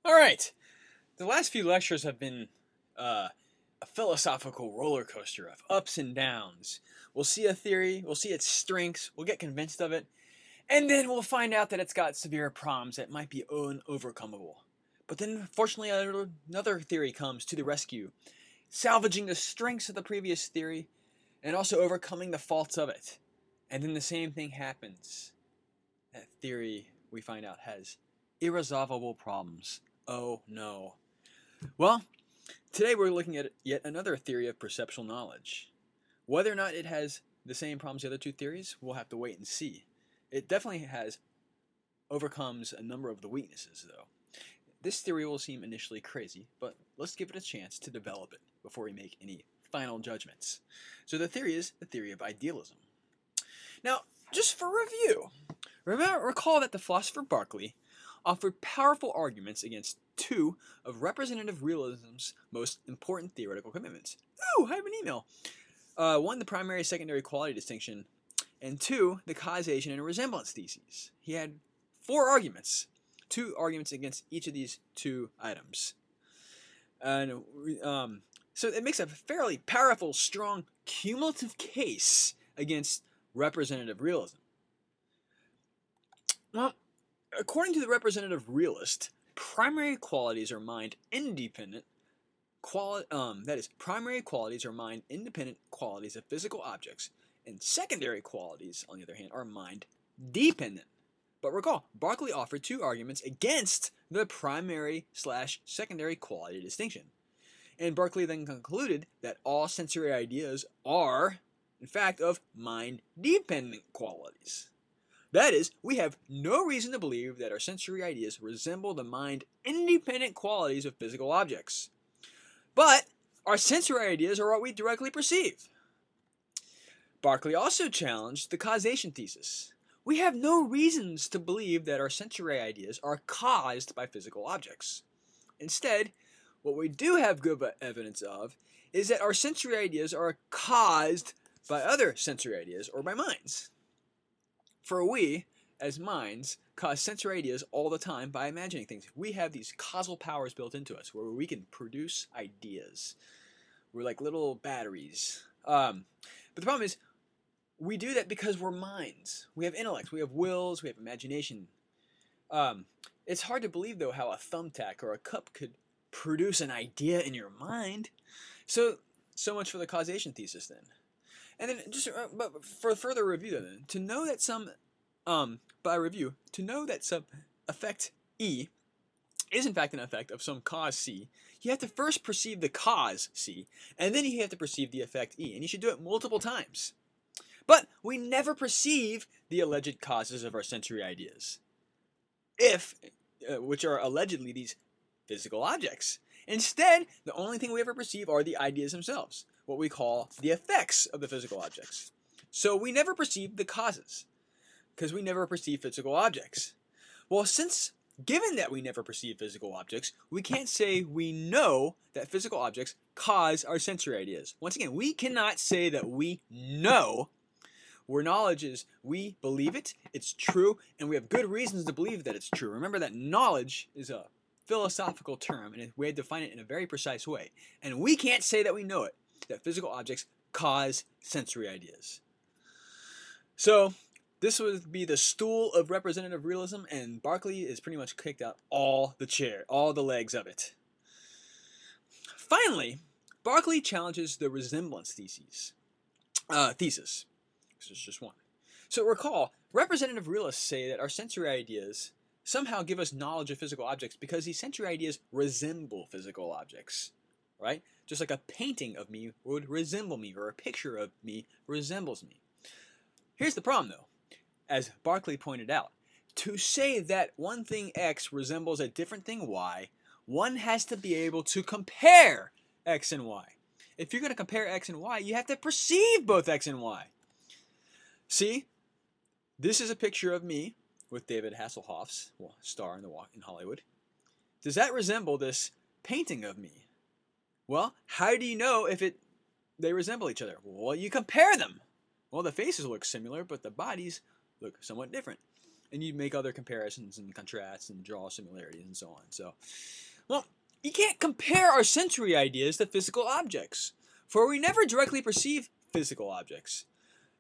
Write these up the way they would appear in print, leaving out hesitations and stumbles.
All right. The last few lectures have been a philosophical roller coaster of ups and downs. We'll see a theory, we'll see its strengths, we'll get convinced of it, and then we'll find out that it's got severe problems that might be unovercomable. But then, fortunately, another theory comes to the rescue, salvaging the strengths of the previous theory and also overcoming the faults of it. And then the same thing happens. That theory, we find out, has irresolvable problems. Oh no. Well, today we're looking at yet another theory of perceptual knowledge. Whether or not it has the same problems as the other two theories, we'll have to wait and see. It definitely overcomes a number of the weaknesses, though. This theory will seem initially crazy, but let's give it a chance to develop it before we make any final judgments. So the theory is the theory of idealism. Now, just for review, recall that the philosopher Berkeley offered powerful arguments against two of representative realism's most important theoretical commitments. Ooh, I have an email. One, the primary-secondary quality distinction, and two, the causation and resemblance theses. He had two arguments against each of these two items. And so it makes a fairly powerful, strong, cumulative case against representative realism. Well, according to the representative realist, primary qualities are mind-independent. That is, primary qualities are mind-independent qualities of physical objects, and secondary qualities, on the other hand, are mind-dependent. But recall, Berkeley offered two arguments against the primary/secondary quality distinction. And Berkeley then concluded that all sensory ideas are, in fact, of mind-dependent qualities. That is, we have no reason to believe that our sensory ideas resemble the mind-independent qualities of physical objects. But our sensory ideas are what we directly perceive. Berkeley also challenged the causation thesis. We have no reasons to believe that our sensory ideas are caused by physical objects. Instead, what we do have good evidence of is that our sensory ideas are caused by other sensory ideas or by minds. For we, as minds, cause sensory ideas all the time by imagining things. We have these causal powers built into us where we can produce ideas. We're like little batteries. But the problem is, we do that because we're minds. We have intellects, we have wills, we have imagination. It's hard to believe, though, how a thumbtack or a cup could produce an idea in your mind. So much for the causation thesis, then. And then, but for further review, then, to know that some effect E is in fact an effect of some cause C, you have to first perceive the cause C, and then you have to perceive the effect E, and you should do it multiple times. But we never perceive the alleged causes of our sensory ideas, which are allegedly these physical objects. Instead, the only thing we ever perceive are the ideas themselves, what we call the effects of the physical objects. So we never perceive the causes, because we never perceive physical objects. Well, given that we never perceive physical objects, we can't say we know that physical objects cause our sensory ideas. Once again, we cannot say that we know. Where knowledge is, we believe it, it's true, and we have good reasons to believe that it's true. Remember that knowledge is a philosophical term, and we have to define it in a very precise way. And we can't say that we know it, that physical objects cause sensory ideas. So, this would be the stool of representative realism, and Berkeley is pretty much kicked out all the legs of it. Finally, Berkeley challenges the resemblance thesis. This is just one. So recall, representative realists say that our sensory ideas somehow give us knowledge of physical objects because these sensory ideas resemble physical objects, right? Just like a painting of me would resemble me, or a picture of me resembles me. Here's the problem, though. As Berkeley pointed out, to say that one thing X resembles a different thing Y, one has to be able to compare X and Y. If you're going to compare X and Y, you have to perceive both X and Y. See, this is a picture of me with David Hasselhoff's star in Hollywood. Does that resemble this painting of me? Well, how do you know if they resemble each other? Well, you compare them. Well, the faces look similar, but the bodies look somewhat different. And you make other comparisons and contrasts and draw similarities and so on. So, well, you can't compare our sensory ideas to physical objects, for we never directly perceive physical objects.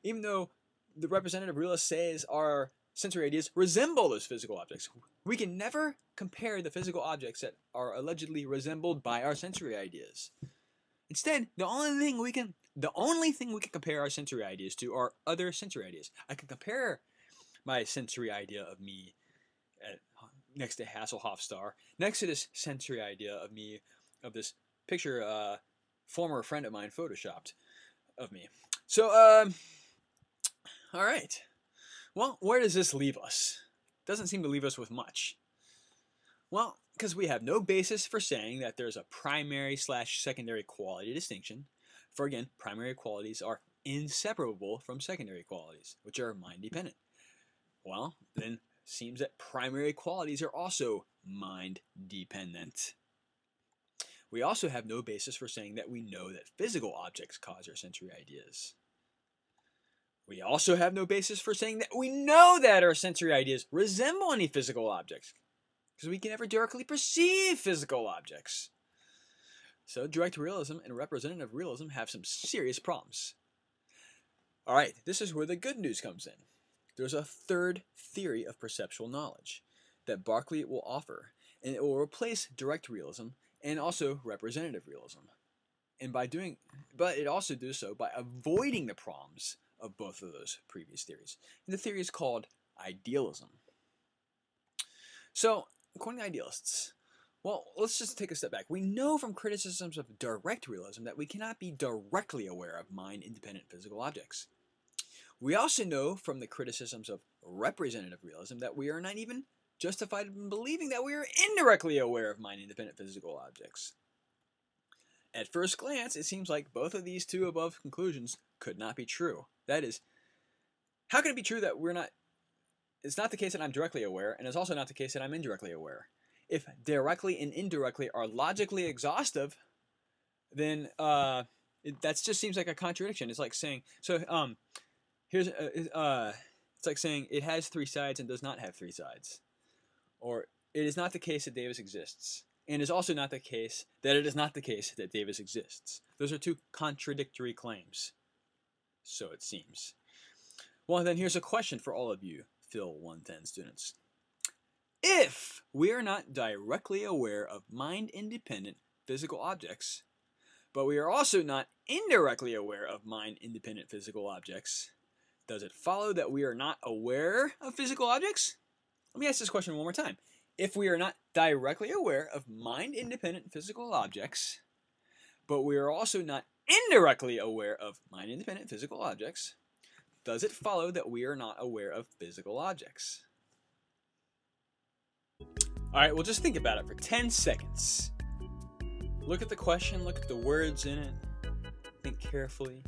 Even though the representative realist says our sensory ideas resemble those physical objects, we can never compare the physical objects that are allegedly resembled by our sensory ideas. Instead, the only thing we can compare our sensory ideas to are other sensory ideas. I can compare my sensory idea of me next to Hasselhoff star, next to this sensory idea of me, of this picture former friend of mine photoshopped of me. So, all right. Well, where does this leave us? Doesn't seem to leave us with much. Well, because we have no basis for saying that there's a primary/secondary quality distinction. For again, primary qualities are inseparable from secondary qualities, which are mind-dependent. Well, then seems that primary qualities are also mind-dependent. We also have no basis for saying that we know that physical objects cause our sensory ideas. We also have no basis for saying that we know that our sensory ideas resemble any physical objects, because we can never directly perceive physical objects. So direct realism and representative realism have some serious problems. Alright, this is where the good news comes in. There's a third theory of perceptual knowledge that Berkeley will offer, and it will replace direct realism and also representative realism. But it also does so by avoiding the problems of both of those previous theories. And the theory is called idealism. So, according to idealists, well, let's just take a step back. We know from criticisms of direct realism that we cannot be directly aware of mind-independent physical objects. We also know from the criticisms of representative realism that we are not even justified in believing that we are indirectly aware of mind-independent physical objects. At first glance, it seems like both of these two above conclusions could not be true. That is, how can it be true that it's not the case that I'm directly aware, and it's also not the case that I'm indirectly aware? If directly and indirectly are logically exhaustive, then that just seems like a contradiction. It's like saying, it's like saying it has three sides and does not have three sides. Or it is not the case that Davis exists, and is also not the case that it is not the case that Davis exists. Those are two contradictory claims. So it seems. Well, then here's a question for all of you Phil 110 students. If we are not directly aware of mind-independent physical objects, but we are also not indirectly aware of mind-independent physical objects, does it follow that we are not aware of physical objects? Let me ask this question one more time. If we are not directly aware of mind-independent physical objects, but we are also not indirectly aware of mind-independent physical objects, does it follow that we are not aware of physical objects? Alright, well just think about it for 10 seconds. Look at the question, look at the words in it, think carefully.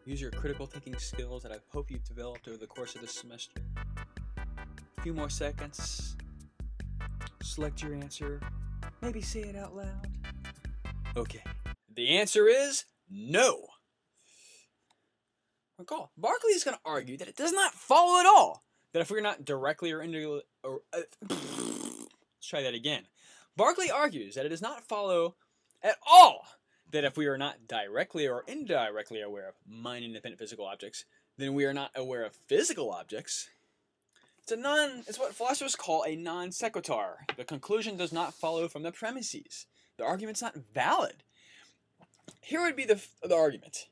Use your critical thinking skills that I hope you've developed over the course of this semester. A few more seconds. Select your answer. Maybe say it out loud. Okay. The answer is no. Recall, Berkeley is going to argue that it does not follow at all that if we're not directly or indirectly... let's try that again. Berkeley argues that it does not follow at all that if we are not directly or indirectly aware of mind-independent physical objects, then we are not aware of physical objects. It's what philosophers call a non sequitur. The conclusion does not follow from the premises. The argument's not valid. Here would be the argument.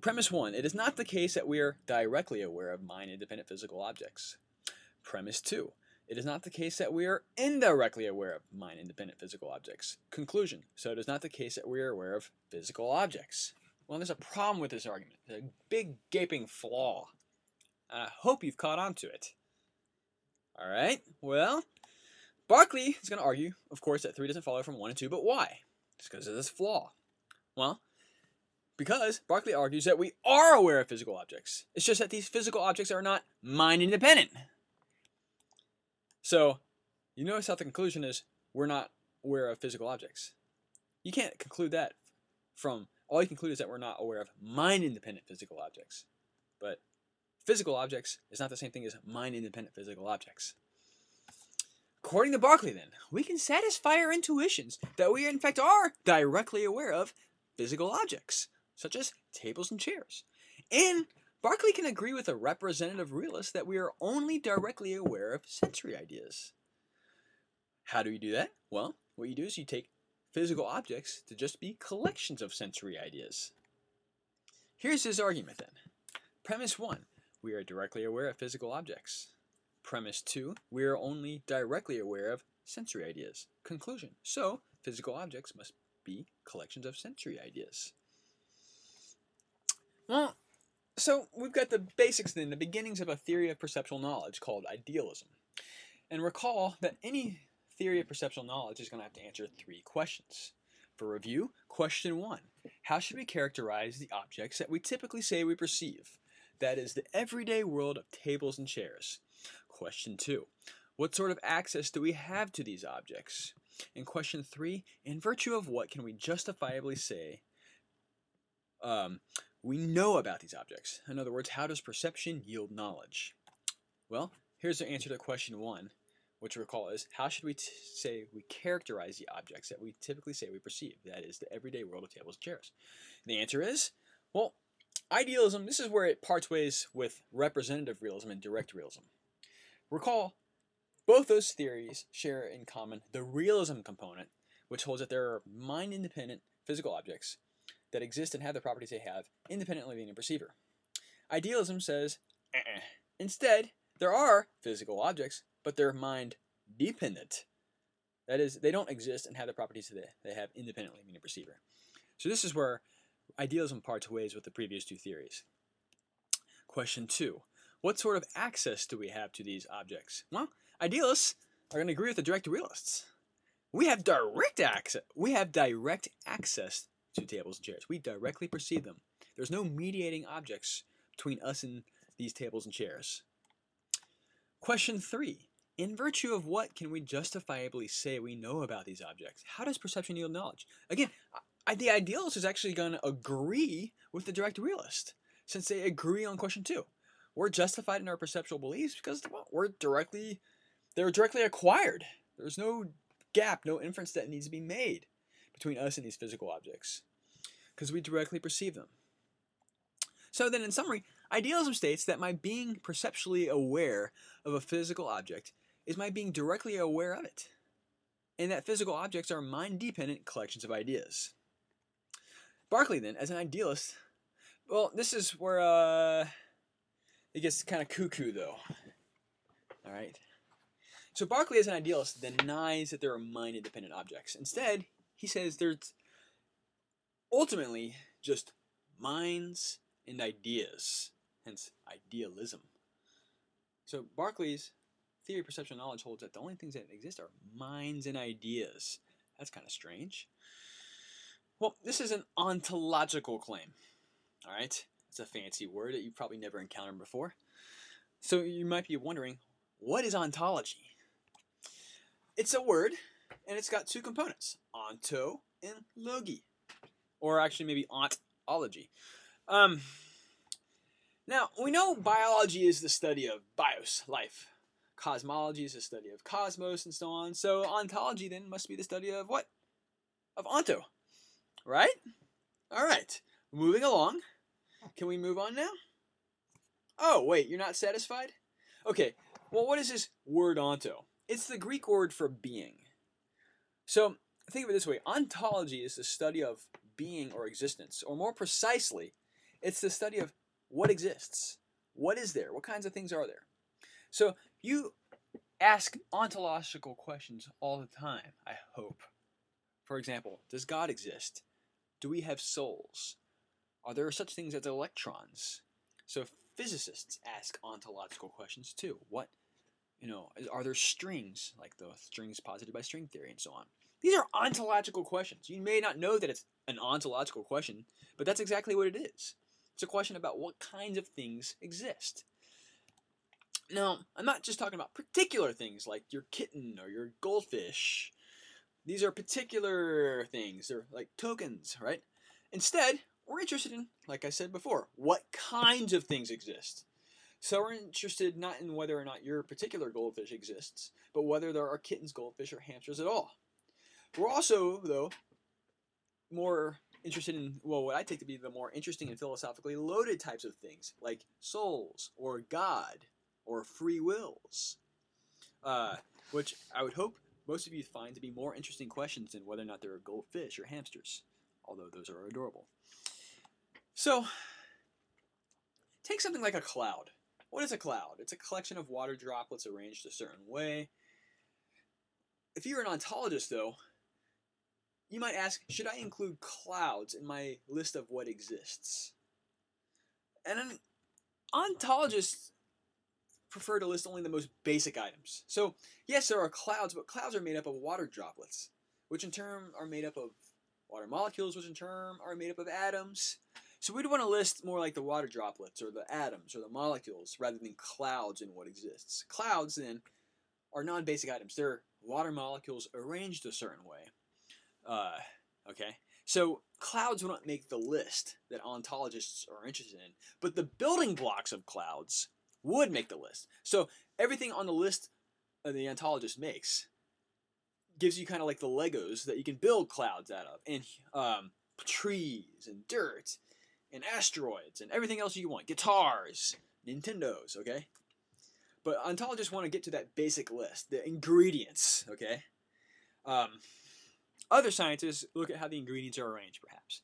Premise 1, it is not the case that we are directly aware of mind-independent physical objects. Premise 2, it is not the case that we are indirectly aware of mind-independent physical objects. Conclusion, so it is not the case that we are aware of physical objects. Well, there's a problem with this argument. There's a big gaping flaw. And I hope you've caught on to it. Alright, well, Berkeley is going to argue, of course, that 3 doesn't follow from 1 and 2, but why? It's because of this flaw. Well, because Berkeley argues that we are aware of physical objects. It's just that these physical objects are not mind-independent. So, you notice how the conclusion is we're not aware of physical objects. You can't conclude that from, all you conclude is that we're not aware of mind-independent physical objects. But physical objects is not the same thing as mind-independent physical objects. According to Berkeley, then, we can satisfy our intuitions that we in fact are directly aware of physical objects, such as tables and chairs. And Berkeley can agree with a representative realist that we are only directly aware of sensory ideas. How do you do that? Well, what you do is you take physical objects to just be collections of sensory ideas. Here's his argument then. Premise 1, we are directly aware of physical objects. Premise 2, we are only directly aware of sensory ideas. Conclusion, so physical objects must be collections of sensory ideas. Well, so we've got the basics then, the beginnings of a theory of perceptual knowledge called idealism. And recall that any theory of perceptual knowledge is going to have to answer 3 questions. For review, question 1, how should we characterize the objects that we typically say we perceive? That is the everyday world of tables and chairs. Question 2, what sort of access do we have to these objects? And question 3, in virtue of what can we justifiably say we know about these objects? In other words, how does perception yield knowledge? Well, here's the answer to question 1, which recall is, how should we say we characterize the objects that we typically say we perceive? That is the everyday world of tables and chairs. The answer is, well, idealism, this is where it parts ways with representative realism and direct realism. Recall, both those theories share in common the realism component, which holds that there are mind-independent physical objects that exist and have the properties they have independently of any perceiver. Idealism says, instead, there are physical objects, but they're mind-dependent. That is, they don't exist and have the properties that they have independently of any perceiver. So this is where idealism parts ways with the previous 2 theories. Question 2. What sort of access do we have to these objects? Well, idealists are going to agree with the direct realists. We have direct access. We have direct access to tables and chairs. We directly perceive them. There's no mediating objects between us and these tables and chairs. Question 3. In virtue of what can we justifiably say we know about these objects? How does perception yield knowledge? Again, the idealist is actually going to agree with the direct realist, since they agree on question 2. We're justified in our perceptual beliefs because, well, they're directly acquired. There's no gap, no inference that needs to be made between us and these physical objects, because we directly perceive them. So then, in summary, idealism states that my being perceptually aware of a physical object is my being directly aware of it, and that physical objects are mind-dependent collections of ideas. Berkeley, then, as an idealist, well, this is where it gets kind of cuckoo, though. All right. So Berkeley, as an idealist, denies that there are mind-independent objects. Instead, he says there's ultimately just minds and ideas, hence idealism. So Berkeley's theory of perceptual knowledge holds that the only things that exist are minds and ideas. That's kind of strange. Well, this is an ontological claim. All right. It's a fancy word that you've probably never encountered before. So you might be wondering, what is ontology? It's a word, and it's got 2 components, onto and logi, or actually maybe ontology. Now, we know biology is the study of bios, life. Cosmology is the study of cosmos and so on. So ontology then must be the study of what? Of onto, right? All right, moving along. Can we move on now? Oh, wait, you're not satisfied? Okay, well, what is this word onto? It's the Greek word for being. So, think of it this way. Ontology is the study of being or existence, or more precisely, it's the study of what exists. What is there? What kinds of things are there? So, you ask ontological questions all the time, I hope. For example, does God exist? Do we have souls? Are there such things as electrons? So physicists ask ontological questions too. Are there strings, like the strings posited by string theory and so on? These are ontological questions. You may not know that it's an ontological question, but that's exactly what it is. It's a question about what kinds of things exist. Now, I'm not just talking about particular things like your kitten or your goldfish. These are particular things. They're like tokens, right? Instead, we're interested in, like I said before, what kinds of things exist. So we're interested not in whether or not your particular goldfish exists, but whether there are kittens, goldfish, or hamsters at all. We're also, though, more interested in, well, what I take to be the more interesting and philosophically loaded types of things, like souls, or God, or free wills, which I would hope most of you find to be more interesting questions than whether or not there are goldfish or hamsters, although those are adorable. So, take something like a cloud. What is a cloud? It's a collection of water droplets arranged a certain way. If you're an ontologist, though, you might ask, should I include clouds in my list of what exists? And an ontologist prefer to list only the most basic items. So, yes, there are clouds, but clouds are made up of water droplets, which in turn are made up of water molecules, which in turn are made up of atoms. So we'd want to list more like the water droplets, or the atoms, or the molecules, rather than clouds in what exists. Clouds, then, are non-basic items. They're water molecules arranged a certain way. Okay? So clouds will not make the list that ontologists are interested in, but the building blocks of clouds would make the list. So everything on the list the ontologist makes gives you kind of like the Legos that you can build clouds out of, and trees, and dirt, and asteroids, and everything else you want. Guitars, Nintendos, okay? But ontologists want to get to that basic list, the ingredients, okay? Other scientists look at how the ingredients are arranged, perhaps.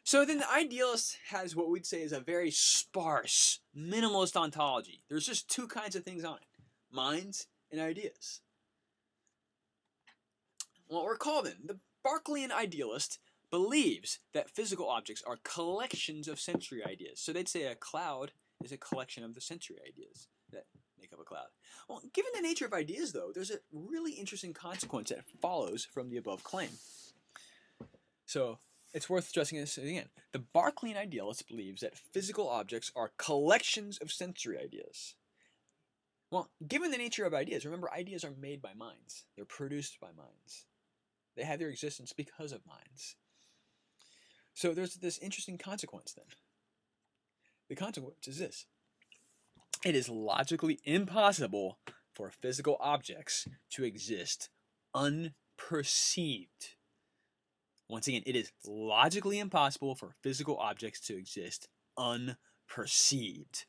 So then the idealist has what we'd say is a very sparse, minimalist ontology. There's just two kinds of things on it: minds and ideas. What we're called then, the Berkeleyan idealist believes that physical objects are collections of sensory ideas. So they'd say a cloud is a collection of the sensory ideas that make up a cloud. Well, given the nature of ideas, though, there's a really interesting consequence that follows from the above claim. So it's worth stressing this again. The Berkeleyan idealist believes that physical objects are collections of sensory ideas. Well, given the nature of ideas, remember, ideas are made by minds. They're produced by minds. They have their existence because of minds. So there's this interesting consequence then. The consequence is this: it is logically impossible for physical objects to exist unperceived. Once again, it is logically impossible for physical objects to exist unperceived.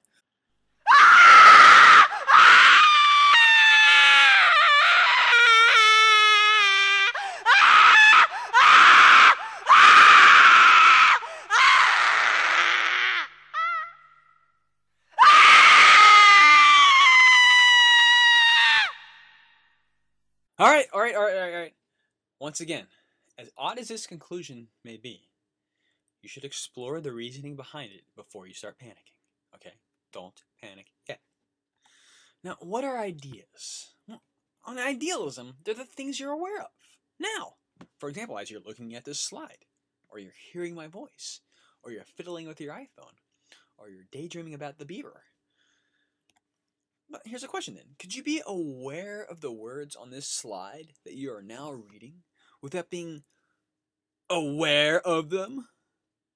All right. Once again, as odd as this conclusion may be, you should explore the reasoning behind it before you start panicking. Okay? Don't panic yet. Now, what are ideas? Well, on idealism, they're the things you're aware of now. For example, as you're looking at this slide, or you're hearing my voice, or you're fiddling with your iPhone, or you're daydreaming about the beaver. But here's a question then. Could you be aware of the words on this slide that you are now reading without being aware of them?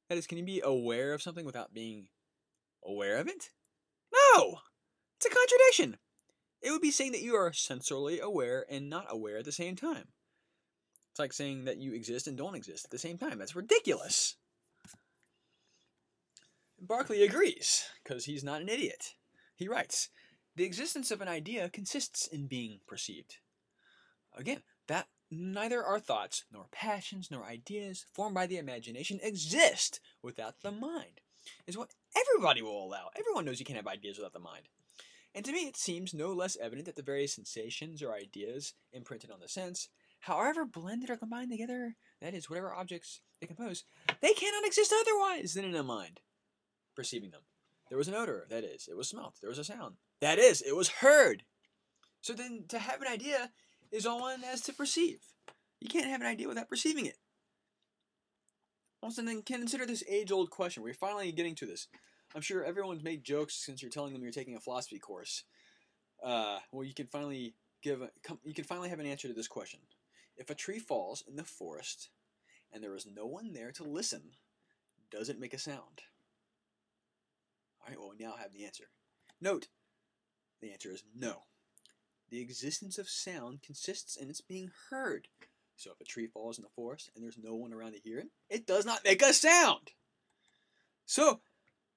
That is, can you be aware of something without being aware of it? No! It's a contradiction. It would be saying that you are sensorily aware and not aware at the same time. It's like saying that you exist and don't exist at the same time. That's ridiculous. Berkeley agrees, because he's not an idiot. He writes, "The existence of an idea consists in being perceived." Again, that neither our thoughts, nor passions, nor ideas formed by the imagination exist without the mind, is what everybody will allow. Everyone knows you can't have ideas without the mind. And to me, it seems no less evident that the various sensations or ideas imprinted on the sense, however blended or combined together, that is, whatever objects they compose, they cannot exist otherwise than in a mind perceiving them. There was an odor, that is, it was smelt. There was a sound, that is, it was heard. So then, to have an idea is all one as to perceive. You can't have an idea without perceiving it. Also, then consider this age-old question. We're finally getting to this. I'm sure everyone's made jokes since you're telling them you're taking a philosophy course. Well, you can finally have an answer to this question. If a tree falls in the forest and there is no one there to listen, does it make a sound? All right, well, we now have the answer. Note, the answer is no. The existence of sound consists in its being heard. So if a tree falls in the forest and there's no one around to hear it, it does not make a sound. So,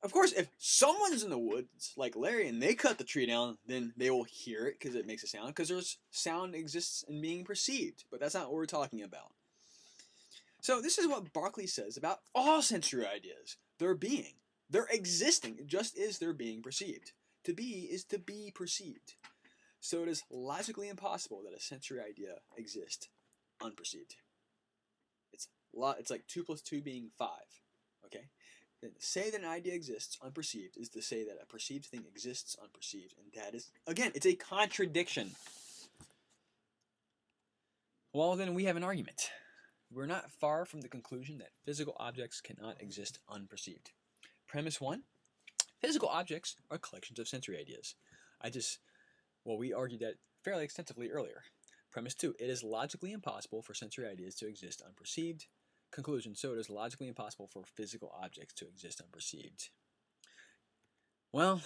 of course, if someone's in the woods, like Larry, and they cut the tree down, then they will hear it because it makes a sound, because there's sound exists in being perceived. But that's not what we're talking about. So this is what Berkeley says about all sensory ideas. They're being. They're existing just as they're being perceived. To be is to be perceived. So it is logically impossible that a sensory idea exists unperceived. It's like 2 plus 2 being 5. Okay? Then to say that an idea exists unperceived is to say that a perceived thing exists unperceived. And that is, again, it's a contradiction. Well, then we have an argument. We're not far from the conclusion that physical objects cannot exist unperceived. Premise 1, physical objects are collections of sensory ideas. We argued that fairly extensively earlier. Premise 2, it is logically impossible for sensory ideas to exist unperceived. Conclusion, so it is logically impossible for physical objects to exist unperceived. Well,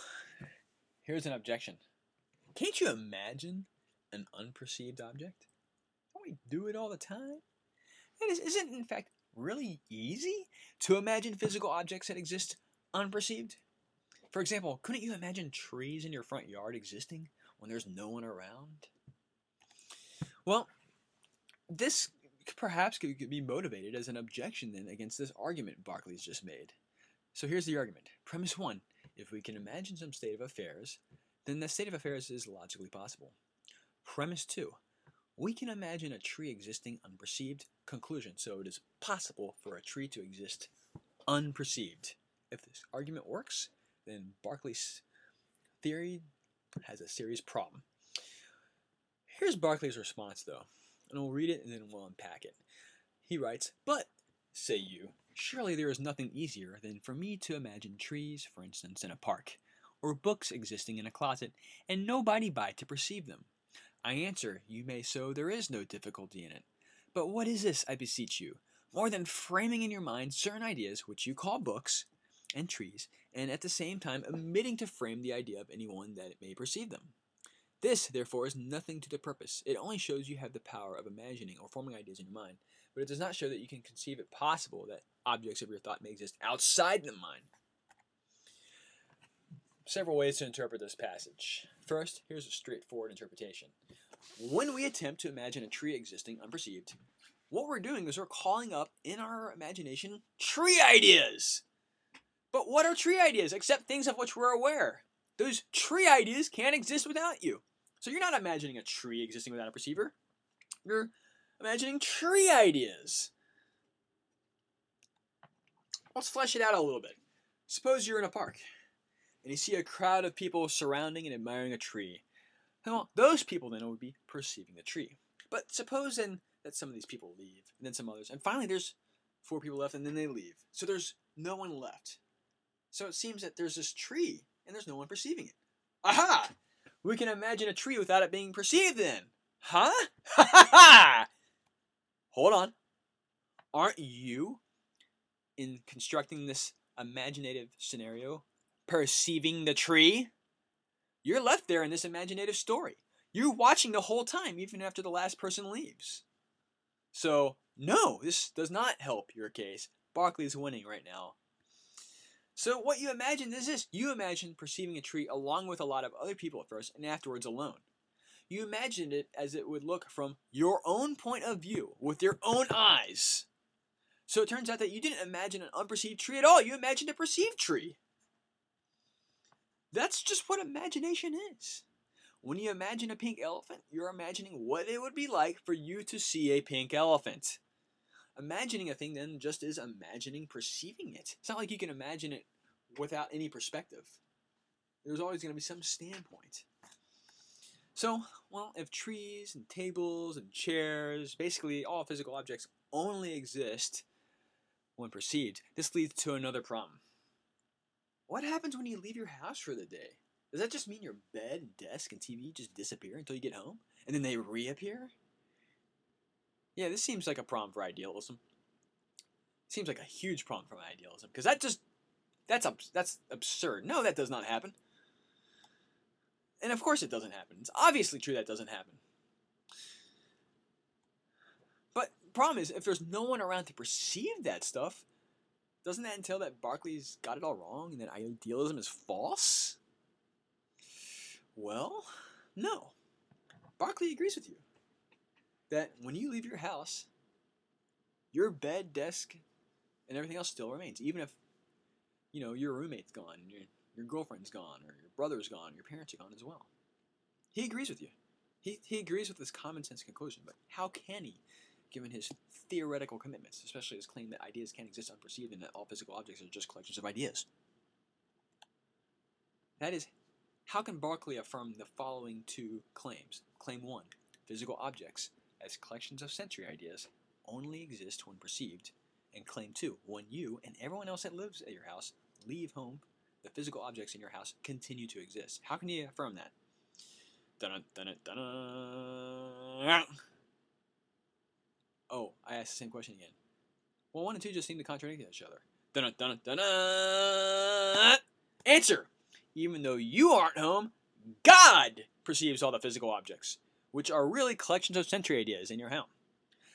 here's an objection. Can't you imagine an unperceived object? Don't we do it all the time? Isn't it in fact really easy to imagine physical objects that exist unperceived? For example, couldn't you imagine trees in your front yard existing when there's no one around? Well, this perhaps could be motivated as an objection then against this argument Berkeley's just made. So here's the argument. Premise 1, if we can imagine some state of affairs, then the state of affairs is logically possible. Premise 2, we can imagine a tree existing unperceived. Conclusion, so it is possible for a tree to exist unperceived. If this argument works, then Berkeley's theory has a serious problem. Here's Berkeley's response, though, and we'll read it and then we'll unpack it. He writes, "But, say you, surely there is nothing easier than for me to imagine trees, for instance, in a park, or books existing in a closet, and nobody by to perceive them. I answer, you may so, there is no difficulty in it. But what is this, I beseech you, more than framing in your mind certain ideas which you call books and trees, and at the same time omitting to frame the idea of anyone that it may perceive them? This, therefore, is nothing to the purpose. It only shows you have the power of imagining or forming ideas in your mind, but it does not show that you can conceive it possible that objects of your thought may exist outside the mind." Several ways to interpret this passage. First, here's a straightforward interpretation. When we attempt to imagine a tree existing unperceived, what we're doing is we're calling up in our imagination tree ideas. But what are tree ideas except things of which we're aware? Those tree ideas can't exist without you. So you're not imagining a tree existing without a perceiver. You're imagining tree ideas. Let's flesh it out a little bit. Suppose you're in a park and you see a crowd of people surrounding and admiring a tree. Well, those people then would be perceiving the tree. But suppose then that some of these people leave, and then some others, and finally there's 4 people left, and then they leave. So there's no one left. So it seems that there's this tree, and there's no one perceiving it. Aha! We can imagine a tree without it being perceived then. Huh? Ha ha ha! Hold on. Aren't you, in constructing this imaginative scenario, perceiving the tree? You're left there in this imaginative story. You're watching the whole time, even after the last person leaves. So, no, this does not help your case. Berkeley's winning right now. So what you imagine is this. You imagine perceiving a tree along with a lot of other people at first, and afterwards alone. You imagined it as it would look from your own point of view, with your own eyes. So it turns out that you didn't imagine an unperceived tree at all. You imagined a perceived tree. That's just what imagination is. When you imagine a pink elephant, you're imagining what it would be like for you to see a pink elephant. Imagining a thing then just is imagining perceiving it. It's not like you can imagine it without any perspective. There's always going to be some standpoint. So, well, if trees and tables and chairs, basically all physical objects only exist when perceived, this leads to another problem. What happens when you leave your house for the day? Does that just mean your bed, desk, and TV just disappear until you get home? And then they reappear? Yeah, this seems like a problem for idealism. Seems like a huge problem for idealism. Because that's absurd. No, that does not happen. And of course it doesn't happen. It's obviously true that doesn't happen. But the problem is, if there's no one around to perceive that stuff, doesn't that entail that Berkeley's got it all wrong and that idealism is false? Well, no. Berkeley agrees with you that when you leave your house, your bed, desk, and everything else still remains, even if, you know, your roommate's gone, your girlfriend's gone, or your brother's gone, your parents are gone as well. He agrees with you. He agrees with this common sense conclusion, but how can he, given his theoretical commitments, especially his claim that ideas can't exist unperceived and that all physical objects are just collections of ideas? That is, how can Berkeley affirm the following two claims? Claim 1, physical objects as collections of sensory ideas only exist when perceived, and claim 2, when you and everyone else that lives at your house leave home, the physical objects in your house continue to exist. How can he affirm that? Dun-dun-dun-dun-dun. Oh, I asked the same question again. Well, 1 and 2 just seem to contradict each other. Dun-dun-dun-dun-dun. Answer! Even though you aren't home, God perceives all the physical objects, which are really collections of sensory ideas in your home.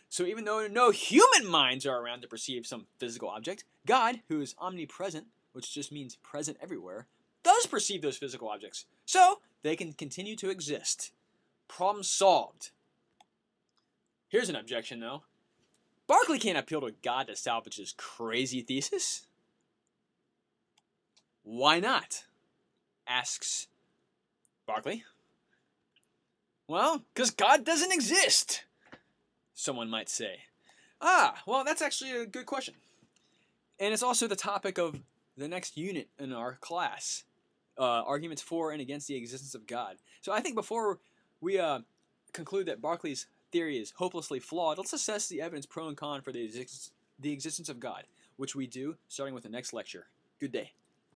So even though no human minds are around to perceive some physical object, God, who is omnipresent, which just means present everywhere, does perceive those physical objects. So they can continue to exist. Problem solved. Here's an objection, though. Berkeley can't appeal to God to salvage his crazy thesis. Why not? Asks Berkeley. Well, because God doesn't exist, someone might say. Well, that's actually a good question. And it's also the topic of the next unit in our class. Arguments for and against the existence of God. So I think before we conclude that Berkeley's theory is hopelessly flawed, let's assess the evidence pro and con for the existence of God, which we do starting with the next lecture. Good day.